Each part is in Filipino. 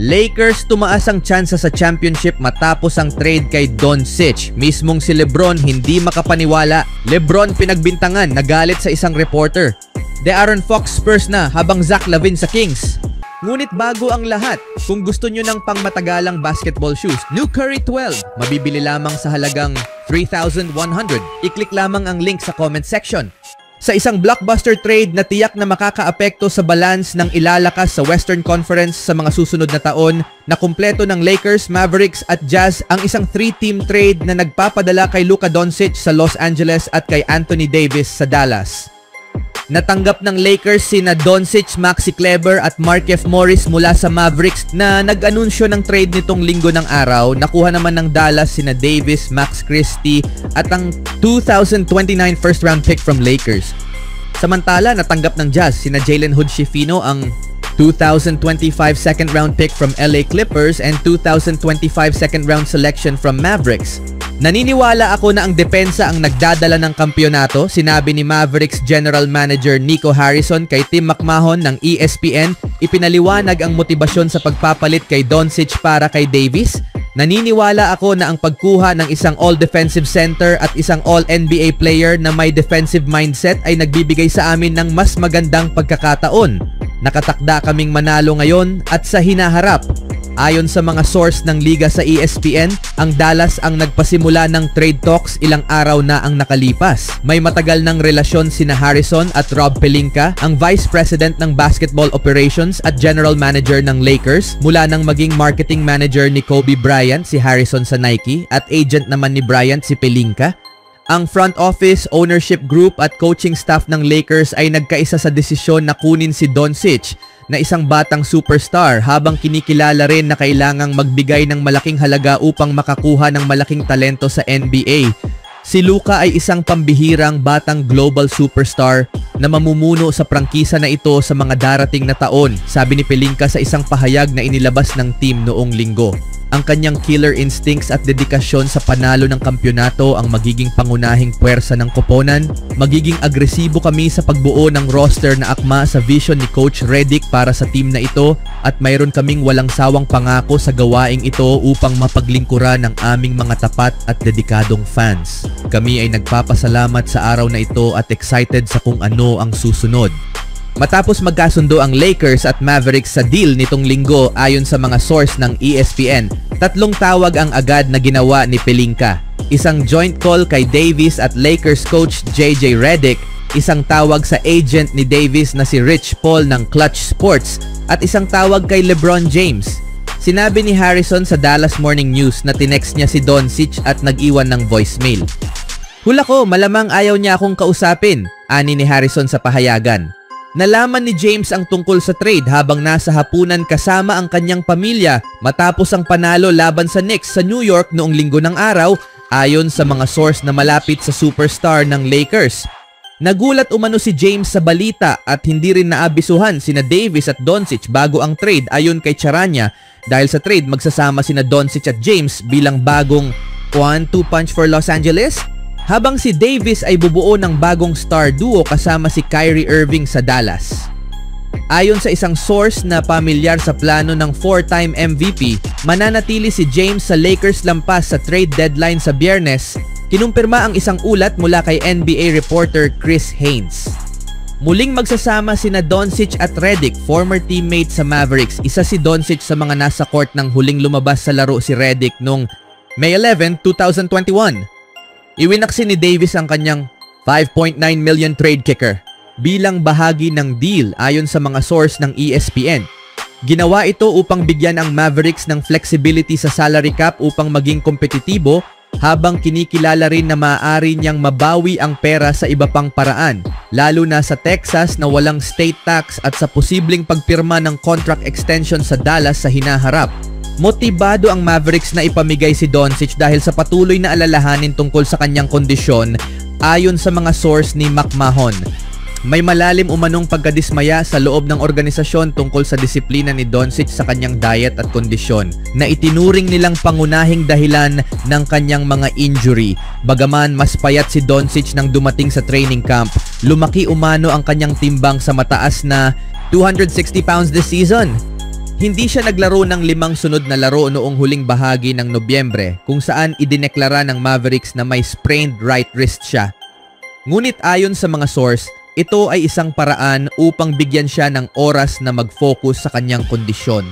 Lakers tumaas ang tsansa sa championship matapos ang trade kay Doncic. Mismong si LeBron hindi makapaniwala. LeBron pinagbintangan, nagalit sa isang reporter. De'Aaron Fox Spurs na habang Zach LaVine sa Kings. Ngunit bago ang lahat, kung gusto nyo ng pangmatagalang basketball shoes, New Curry 12, mabibili lamang sa halagang 3,100. I-click lamang ang link sa comment section. Sa isang blockbuster trade na tiyak na makakaapekto sa balance ng ilalakas sa Western Conference sa mga susunod na taon, na kumpleto ng Lakers, Mavericks at Jazz ang isang 3-team trade na nagpapadala kay Luka Doncic sa Los Angeles at kay Anthony Davis sa Dallas. Natanggap ng Lakers sina Doncic, Maxi Kleber at Markieff Morris mula sa Mavericks na nag-anunsyo ng trade nitong linggo ng araw. Nakuha naman ng Dallas sina Davis, Max Christie at ang 2029 first round pick from Lakers. Samantala, natanggap ng Jazz sina Jalen Hood-Schifino ang 2025 second round pick from LA Clippers and 2025 second round selection from Mavericks. Naniniwala ako na ang depensa ang nagdadala ng kampyonato, sinabi ni Mavericks General Manager Nico Harrison kay Tim McMahon ng ESPN. Ipinaliwanag ang motibasyon sa pagpapalit kay Doncic para kay Davis. Naniniwala ako na ang pagkuha ng isang all-defensive center at isang all-NBA player na may defensive mindset ay nagbibigay sa amin ng mas magandang pagkakataon. Nakatakda kaming manalo ngayon at sa hinaharap. Ayon sa mga source ng liga sa ESPN, ang Dallas ang nagpasimula ng trade talks ilang araw na ang nakalipas. May matagal ng relasyon sina Harrison at Rob Pelinka, ang Vice President ng Basketball Operations at General Manager ng Lakers, mula nang maging marketing manager ni Kobe Bryant si Harrison sa Nike at agent naman ni Bryant si Pelinka. Ang front office, ownership group at coaching staff ng Lakers ay nagkaisa sa desisyon na kunin si Doncic na isang batang superstar habang kinikilala rin na kailangang magbigay ng malaking halaga upang makakuha ng malaking talento sa NBA. Si Luka ay isang pambihirang batang global superstar na mamumuno sa prangkisa na ito sa mga darating na taon, sabi ni Pelinka sa isang pahayag na inilabas ng team noong linggo. Ang kanyang killer instincts at dedikasyon sa panalo ng kampyonato ang magiging pangunahing puwersa ng koponan. Magiging agresibo kami sa pagbuo ng roster na akma sa vision ni Coach Redick para sa team na ito at mayroon kaming walang sawang pangako sa gawaing ito upang mapaglingkuran ng aming mga tapat at dedikadong fans. Kami ay nagpapasalamat sa araw na ito at excited sa kung ano ang susunod. Matapos magkasundo ang Lakers at Mavericks sa deal nitong linggo ayon sa mga source ng ESPN, 3 tawag ang agad na ginawa ni Pelinka. Isang joint call kay Davis at Lakers coach JJ Redick, isang tawag sa agent ni Davis na si Rich Paul ng Clutch Sports at isang tawag kay LeBron James. Sinabi ni Harrison sa Dallas Morning News na tinext niya si Doncic at nag-iwan ng voicemail. Hula ko, malamang ayaw niya akong kausapin, ani ni Harrison sa pahayagan. Nalaman ni James ang tungkol sa trade habang nasa hapunan kasama ang kanyang pamilya matapos ang panalo laban sa Knicks sa New York noong linggo ng araw, ayon sa mga source na malapit sa superstar ng Lakers. Nagulat umano si James sa balita at hindi rin naabisuhan sina Davis at Doncic bago ang trade ayon kay Charania. Dahil sa trade, magsasama sina Doncic at James bilang bagong 1-2 punch for Los Angeles. Habang si Davis ay bubuo ng bagong star duo kasama si Kyrie Irving sa Dallas. Ayon sa isang source na pamilyar sa plano ng 4-time MVP, mananatili si James sa Lakers lampas sa trade deadline sa Biyernes, kinumpirma ang isang ulat mula kay NBA reporter Chris Haynes. Muling magsasama sina Doncic at Redick, former teammate sa Mavericks. Isa si Doncic sa mga nasa court nang huling lumabas sa laro si Redick noong May 11, 2021. Iwinaksin ni Davis ang kanyang $5.9 million trade kicker bilang bahagi ng deal ayon sa mga source ng ESPN. Ginawa ito upang bigyan ang Mavericks ng flexibility sa salary cap upang maging kompetitibo habang kinikilala rin na maaari niyang mabawi ang pera sa iba pang paraan, lalo na sa Texas na walang state tax at sa posibleng pagpirma ng contract extension sa Dallas sa hinaharap. Motibado ang Mavericks na ipamigay si Doncic dahil sa patuloy na alalahanin tungkol sa kanyang kondisyon ayon sa mga source ni McMahon. May malalim umanong pagkadismaya sa loob ng organisasyon tungkol sa disiplina ni Doncic sa kanyang diet at kondisyon na itinuring nilang pangunahing dahilan ng kanyang mga injury. Bagaman mas payat si Doncic nang dumating sa training camp, lumaki umano ang kanyang timbang sa mataas na 260 pounds this season. Hindi siya naglaro ng 5 sunod na laro noong huling bahagi ng Nobyembre kung saan idineklara ng Mavericks na may sprained right wrist siya. Ngunit ayon sa mga source, ito ay isang paraan upang bigyan siya ng oras na mag-focus sa kanyang kondisyon.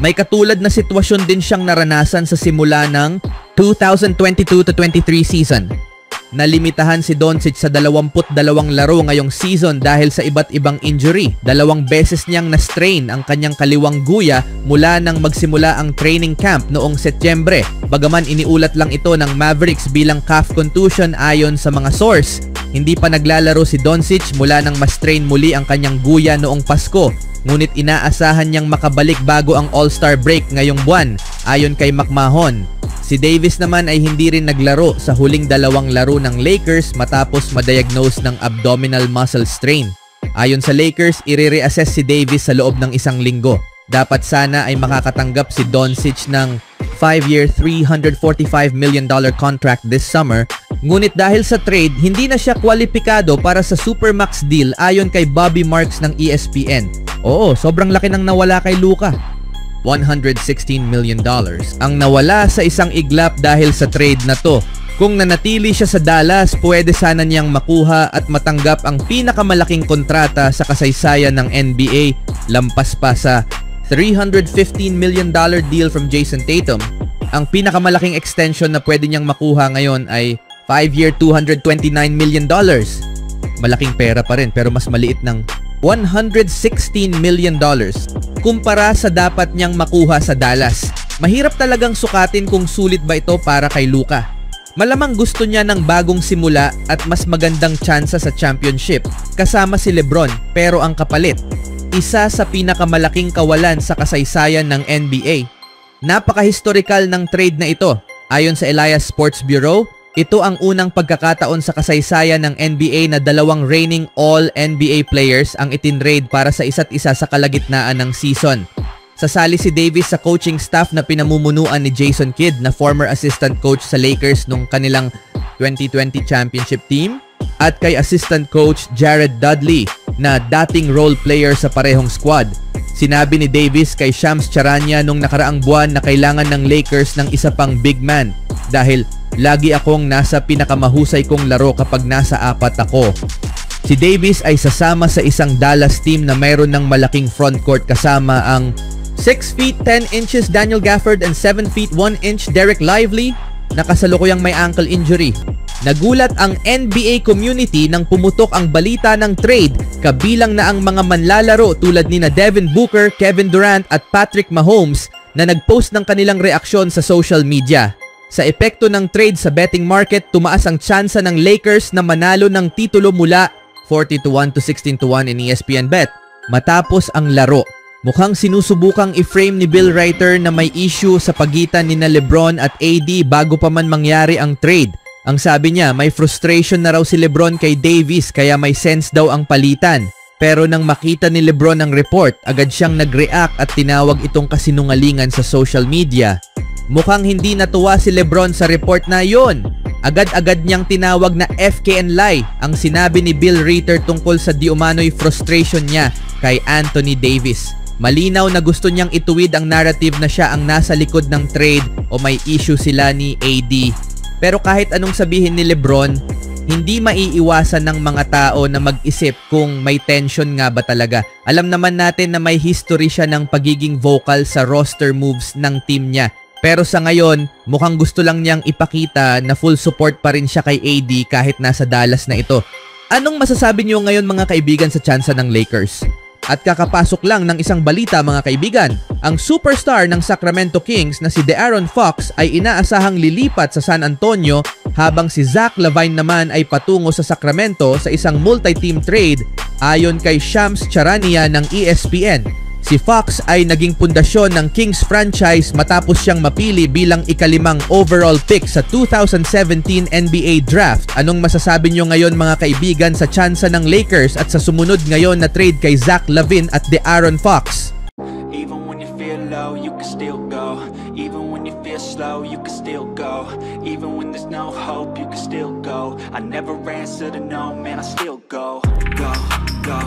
May katulad na sitwasyon din siyang naranasan sa simula ng 2022-23 season. Nalimitahan si Doncic sa 22 laro ngayong season dahil sa iba't ibang injury. 2 beses niyang na-strain ang kanyang kaliwang guya mula nang magsimula ang training camp noong Setyembre. Bagaman iniulat lang ito ng Mavericks bilang calf contusion ayon sa mga source. Hindi pa naglalaro si Doncic mula nang ma-strain muli ang kanyang guya noong Pasko. Ngunit inaasahan niyang makabalik bago ang All-Star break ngayong buwan, ayon kay McMahon. Si Davis naman ay hindi rin naglaro sa huling 2 laro ng Lakers matapos ma-diagnose ng abdominal muscle strain. Ayon sa Lakers, i-reassess si Davis sa loob ng 1 linggo. Dapat sana ay makakatanggap si Doncic ng 5-year, $345 million contract this summer. Ngunit dahil sa trade, hindi na siya kwalipikado para sa Supermax deal ayon kay Bobby Marks ng ESPN. Oo, sobrang laki ng nawala kay Luka. $116 million ang nawala sa isang iglap dahil sa trade na to. Kung nanatili siya sa Dallas, pwede sana niyang makuha at matanggap ang pinakamalaking kontrata sa kasaysayan ng NBA, lampas pa sa $315 million deal from Jason Tatum. Ang pinakamalaking extension na pwede niyang makuha ngayon ay 5-year, $229 million. Malaking pera pa rin pero mas maliit ng $116 million kumpara sa dapat niyang makuha sa Dallas. Mahirap talagang sukatin kung sulit ba ito para kay Luka. Malamang gusto niya ng bagong simula at mas magandang tsansa sa championship kasama si LeBron, pero ang kapalit, isa sa pinakamalaking kawalan sa kasaysayan ng NBA. Napaka-historical ng trade na ito. Ayon sa Elias Sports Bureau, ito ang unang pagkakataon sa kasaysayan ng NBA na 2 reigning All-NBA players ang itinrade para sa isa't isa sa kalagitnaan ng season. Sasali si Davis sa coaching staff na pinamumunuan ni Jason Kidd na former assistant coach sa Lakers nung kanilang 2020 championship team, at kay assistant coach Jared Dudley na dating role player sa parehong squad. Sinabi ni Davis kay Shams Charania nung nakaraang buwan na kailangan ng Lakers ng isa pang big man dahil lagi akong nasa pinakamahusay kong laro kapag nasa 4 ako. Si Davis ay sasama sa isang Dallas team na mayroon ng malaking frontcourt kasama ang 6 feet 10 inches Daniel Gafford and 7 feet 1 inch Derek Lively na kasalukuyang may ankle injury. Nagulat ang NBA community nang pumutok ang balita ng trade, kabilang na ang mga manlalaro tulad nina Devin Booker, Kevin Durant at Patrick Mahomes na nagpost ng kanilang reaksyon sa social media. Sa epekto ng trade sa betting market, tumaas ang tsansa ng Lakers na manalo ng titulo mula 40-1 to 16-1 in ESPN Bet matapos ang laro. Mukhang sinusubukang i-frame ni Bill Reiter na may issue sa pagitan ni LeBron at AD bago pa man mangyari ang trade. Ang sabi niya, may frustration na raw si LeBron kay Davis kaya may sense daw ang palitan. Pero nang makita ni LeBron ang report, agad siyang nag-react at tinawag itong kasinungalingan sa social media. Mukhang hindi natuwa si LeBron sa report na yon. Agad-agad niyang tinawag na FK and lie ang sinabi ni Bill Reiter tungkol sa di umano'y frustration niya kay Anthony Davis. Malinaw na gusto niyang ituwid ang narrative na siya ang nasa likod ng trade o may issue sila ni AD. Pero kahit anong sabihin ni LeBron, hindi maiiwasan ng mga tao na mag-isip kung may tension nga ba talaga. Alam naman natin na may history siya ng pagiging vocal sa roster moves ng team niya. Pero sa ngayon, mukhang gusto lang niyang ipakita na full support pa rin siya kay AD kahit nasa Dallas na ito. Anong masasabi niyo ngayon mga kaibigan sa tsansa ng Lakers? At kakapasok lang ng isang balita mga kaibigan, ang superstar ng Sacramento Kings na si De'Aaron Fox ay inaasahang lilipat sa San Antonio habang si Zach LaVine naman ay patungo sa Sacramento sa isang multi-team trade ayon kay Shams Charania ng ESPN. Si Fox ay naging pundasyon ng Kings franchise matapos siyang mapili bilang ika-5 overall pick sa 2017 NBA Draft. Anong masasabi niyo ngayon mga kaibigan sa tsansa ng Lakers at sa sumunod ngayon na trade kay Zach LaVine at De'Aaron Fox? Even when you feel low, you can still go. Even when you feel slow, you can still go. Even when there's no hope, you can still go. I never answer to no, man, I still go. Go, go.